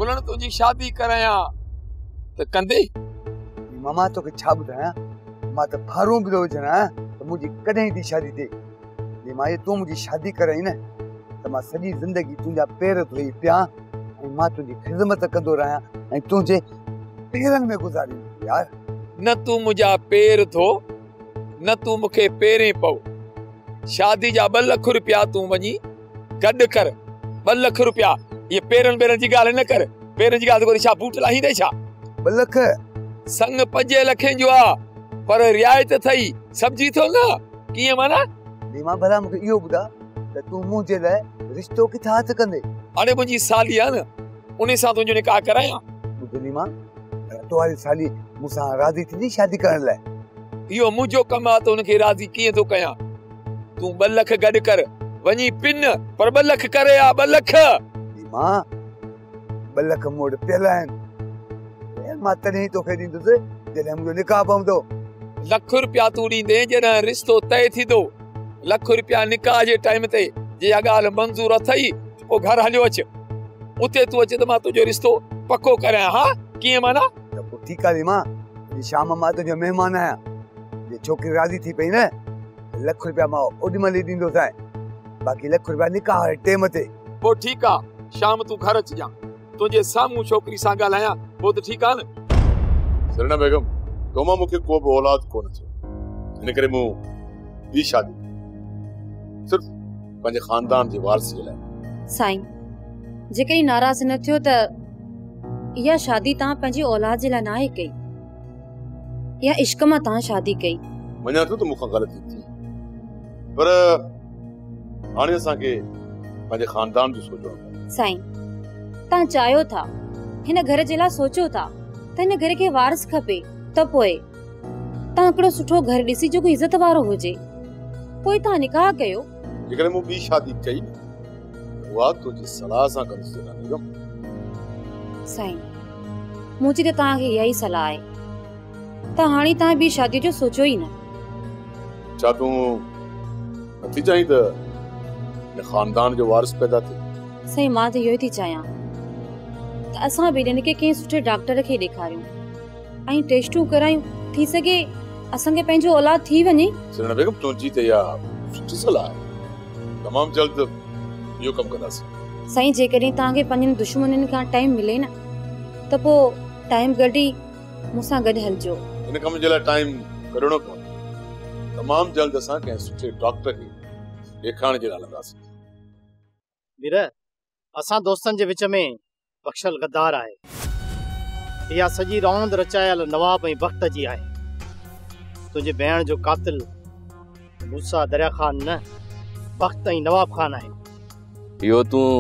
बोलन तुझी शादी कराया त कंदे? मामा तो के छा बुधाया मां तो फारू भी दो जना तो मुझे कदे दी शादी थे ये मां तू मुझे शादी कराई न तो मां सजी जिंदगी तुझा पैर धोई पिया मां तुझी खिदमत कंदो रहा तुझे पेरन में गुजारी यार। न तू मुझा पैर धो न तू मुखे पेरे पो। शादी जा 2 लाख रुपया तू वनी गड कर। 2 लाख रुपया ये पेरन जी गाल न कर। पेरन जी गाल को छा बूट लाही दे छा 2 लाख संग 5 लखें जो आ पर रियायत थई समझी थो ना किए माना नीमा भला मुखे इयो बुदा त तू मुझे ले रिश्तो किथा हाथ कंदे? अरे मुझी साली आ न उन्हें सा तुझो निकाह कराया। नीमा तुम्हारी साली मुसा राजी थी शादी करन ले? यो मुझो कम आ तो उनके राजी किए तो कया। तू 2 लाख गड कर वनी पिन पर 2 लाख करे आ 2 लाख। नीमा 2 लाख मोड़ पेलान मां तने तो खे दींदो से जने मुझो निकाह पवंदो। 1 लाख रुपया तू दींदे जने रिश्तो तय थी दो। 1 लाख रुपया निकाह जे टाइम ते जे गाल मंजूर थई ओ घर हलियो अच उते तू अच त मां तुझो रिश्तो पक्को करे। हां किए माना तो ठीक है नीमा ये शाम मां तुझो मेहमान आया ये छोकरी राजी थी पई न 1 लाख रुपया मां ओडीमल दींदो सां बाकी 1 लाख रुपया निकाह टेम ते। वो ठीक आ शाम तू घर अच जा तुझे सामू छोकरी सा गालाया वो तो ठीक आ न। सरना बेगम तोमा मुखे को भी औलाद कोन छे इन करे मु बी शादी सिर्फ पंहिंजे खानदान जे वारस जे लाइ। साईं जेकॾहिं नाराज़ न थियो त इहा शादी तव्हां पंहिंजी औलाद जे लाइ नाहे कई या इश्क मां तव्हां शादी कई? मञा थो त मूंखां ग़लती थी पर हाणे असांखे पंहिंजे खानदान जो सोचणो पवंदो। साईं तव्हां चाहियो था हिन घर जे लाइ सोचो था त हिन घर खे वारिस खपे त पोइ तव्हां हिकिड़ो सुठो घर ॾिसी जेको इज़त वारो हुजे पोइ तव्हां निकाह कयो। जेकॾहिं मूं ॿी शादी कई उहा तुंहिंजी सलाह सां कंदुसि सरना बेगम। साईं मुंहिंजी त तव्हांखे इहा ई सलाह आहे त हाणे तव्हां ॿी शादीअ जो सोचो ई न। छा तूं नथी चाहीं त हिन खानदान जो वारिस पैदा थिए? साईं मां त इहो ई थी चाहियां त असां ॿिन्हिनि खे कंहिं सुठे डॉक्टर खे ॾेखारियूं ऐं टेस्टूं करायूं थी सघे असांखे पंहिंजो औलाद थी वञे। सरना बेगम तुंहिंजी त इहा सुठी सलाह आहे तमामु जल्द इहो कमु कंदासीं। साईं जेकॾहिं तव्हांखे पंहिंजनि दुश्मननि खां टाइम मिले न त पोइ टाइम कढी मूंसां गॾु हलिजो। इन कम जे लाइ टाइम कढणो पवंदो। तमामु जल्द असां कंहिं सुठे डॉक्टर खे ॾेखारण जे लाइ हलंदासीं। वीर असां दोस्तनि जे विच में बख़्शल गद्दार आहे। इहा सॼी रौंद रचायल नवाब ऐं वक़्त जी आहे। तुंहिंजे भेण जो कातिल मूसा दरिया खान न वक़्त ऐं नवाब खान आहे। इहो तूं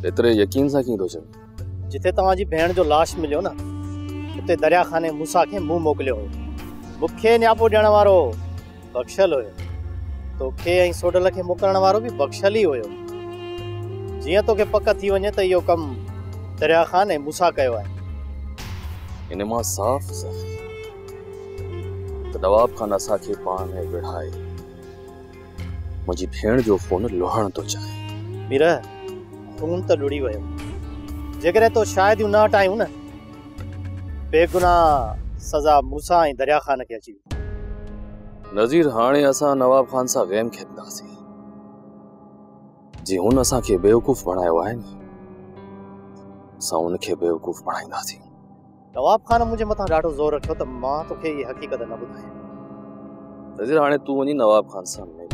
एतिरे यकीन सां कीअं थो चईं? जिथे तव्हांजी भेण जो लाश मिलियो न उते दरिया खाने मूसा खे मुंहुं मोकिलियो हुयो। मूंखे न्यापो ॾियण वारो बख़्शल हुयो तोखे ऐं सोडल खे मोकिलण वारो बि बख़्शल ई हुयो। जीअं तोखे पक थी वञे त इहो कमु दरिया खान ऐं मूसा कयो आहे। इन मां साफ़ त नवाब खान असांखे पाण में विढ़ाए मुंहिंजी भेण जो खून लोहण थो चाहे। वीर खून त लुड़ी वियो जेकॾहिं तो शायदि न हटायूं न बेगुनाह सज़ा मूसा ऐं दरिया खान खे अची नज़ीर हाणे असां नवाब खान सां गैम खेॾंदासीं जी हुन असांखे बेवकूफ़ बणायो आहे न असां उनखे बेवकूफ़ बणाईंदासीं। नवाब खान मुंहिंजे मथां ॾाढो ज़ोर रखियो त मां तोखे इहा हक़ीक़त न ॿुधायां। नज़ीर हाणे तूं वञी नवाब खान सां मिल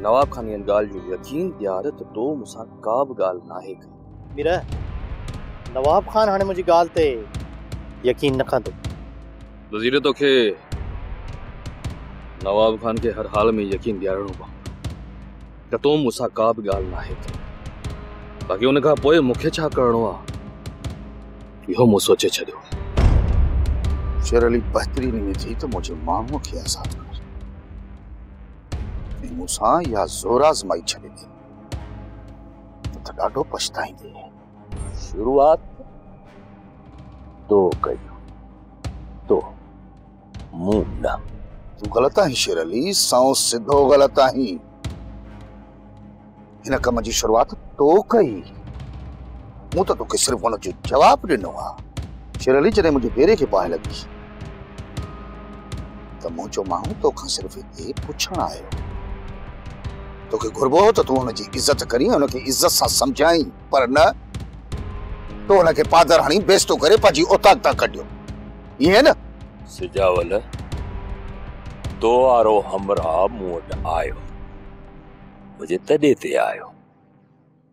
नवाब खान इन ॻाल्हि जो यकीन ॾियार त तो मूंसां का बि ॻाल्हि नाहे कई। वीर नवाब खान हाणे मुंहिंजी ॻाल्हि ते यकीन न कंदो। नज़ीर तोखे नवाब खान के हर हाल में यकीन ॾियारणो पवंदो त तो मूंसां का बि ॻाल्हि नाहे कई। बाक़ी उन खां पोइ मूंखे छा करणो आहे इहो मूं सोचे छॾियो। शेर अली बहितरीन में थी तो मुझे माण्हूअ खे आज़ाद कर ऐं मूंसां या ज़ोर आज़माई छॾे ॾे त ॾाढो पछताईंदे। शुरुआत तो कई तो मूं न। तू ग़लत आहीं शेर अली साओ सिधो ग़लत आहीं। हिन कम जी शुरुआत तो कई मूं तो तोखे सिर्फ उन जो जवाब ॾिनो आहे। शेर अली जॾहिं मुंहिंजे बेरे खे बाहि लॻी त मूं चयो माण्हू तोखां सिर्फ हिते पुछण आयो। तोखे घुर्बो हो त तूं हुनजी इज़त करी, हुनखे इज़त सां सम्झाई, पर न तो हुनखे पादर हणी बेइज़्तो करे पंहिंजी औताक तां कढियो, ईअं न? सिजावल तो वारो हमरा मूं वटि आयो, मुंहिंजे तॾे ते आयो।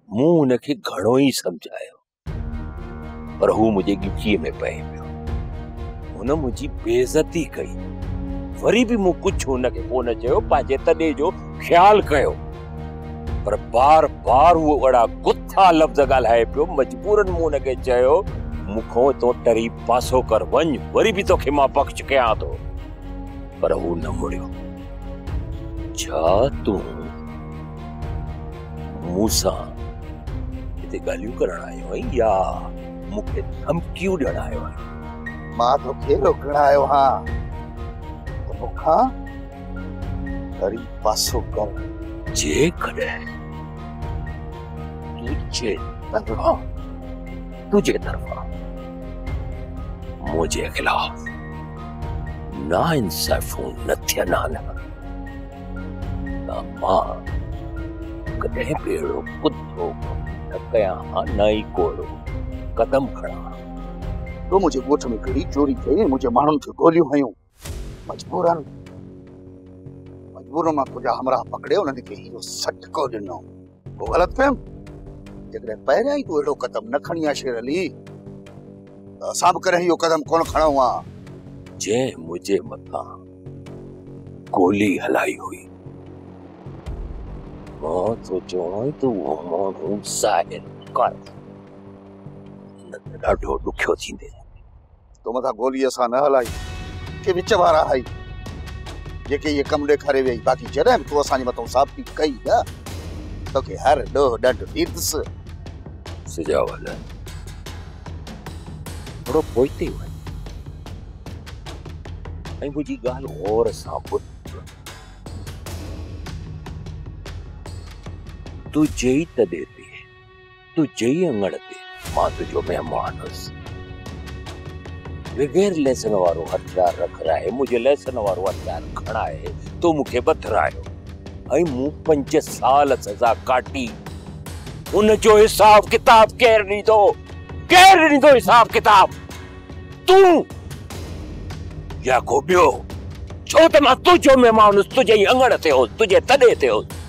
मूं हुनखे घणो ई सम्झायो, पर हू मुंहिंजे गिचीअ में पए पियो। हुन मुंहिंजी बेइज़ती कई, वरी बि मूं कुझु हुनखे कोन चयो, पंहिंजे तॾे जो ख़्यालु कयो, पर बार बार उहो अहिड़ा गुथा लफ़्ज़ ॻाल्हाए पियो। मजबूरन मूं हुनखे चयो मूंखों तो टरी पासो कर वञ, वरी बि तोखे मां पक्ष कयां थो, पर हू न मुड़ियो। छा तूं मूंसां हिते ॻाल्हियूं करण आयो आहीं या मूंखे धमकियूं ॾियण आयो आहीं? मां तोखे रोकण आयो हां त मूंखां टरी पासो कर। जेकॾहिं तुझे तरफ़ां मुंहिंजे ख़िलाफ़ नाइंसाफ़ियूं न थियनि हां त मां कॾहिं बि अहिड़ो कुतो न कयां हां, न ई कोड़ो कदम खणां। तो मुझे ॻोठ में घड़ी चोरी कई, मुझे माण्हुनि खे गोलियूं हयूं, मजबूरन मां तुंहिंजा हमरा पकड़े उन्हनि खे इहो सटको ॾिनो। को ग़लति कयुमि? जेकॾहिं पहिरियां ई तूं अहिड़ो क़दम न खणी आहे शेर अली, त असां बि कॾहिं इहो क़दम कोन खणूं हा। जंहिं मुंहिंजे मथां गोली हलाई हुई, मां सोचियो त उहो माण्हू ज़ाहिर कर, न त ॾाढो ॾुखियो थींदे। तो मथां गोली असां न हलाई, के विच वारा आई जेके इहे कमु ॾेखारे वेई। बाक़ी जॾहिं बि तूं असांजे मथां साबिती कई न, तोखे हर ॾोह ॾंड ॾींदुसि। सिजावल थोरो पोइते वञ ऐं मुंहिंजी ॻाल्हि गौर सां ॿुध। तुझे ई तॾे ते, तुझे ई अङण ते मां तुंहिंजो महिमान हुअसि। बग़ैर लेसन वारो हथियार रखाए, मुंहिंजे लेसन वारो हथियार खणाए तो मूंखे बथरायो ऐं मूं 5 साल सज़ा काटी। उनजो हिसाब किताब केरु ॾींदो? केरु ॾींदो हिसाब किताब? तूं या को ॿियो? छो त मां तुंहिंजो महिमान हुअसि, तुंहिंजे ई अङण ते हुअसि, तुंहिंजे तॾे ते हुअसि।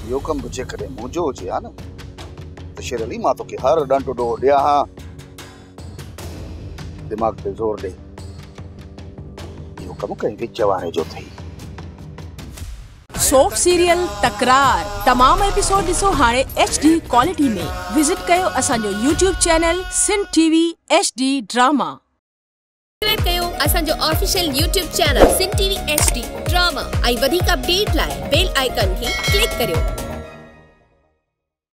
इहो कमु बि जेकॾहिं मुंहिंजो हुजे हा न, त शेर अली मां तोखे हर ॾंड ॾोह ॾियां हा। दिमाग़ पे ज़ोर ॾे, इहो कमु कंहिं विच वारे जो अथई। सोप सीरियल तकरार तमाम एपिसोड ॾिसो हाणे HD क्वालिटी में। विजिट कयो असांजो YouTube channel Sindh TV HD drama. Subscribe कयो असांजो official YouTube channel Sindh TV HD drama ऐं वधीक अपडेट लाइ बेल आइकन खे क्लिक करियो।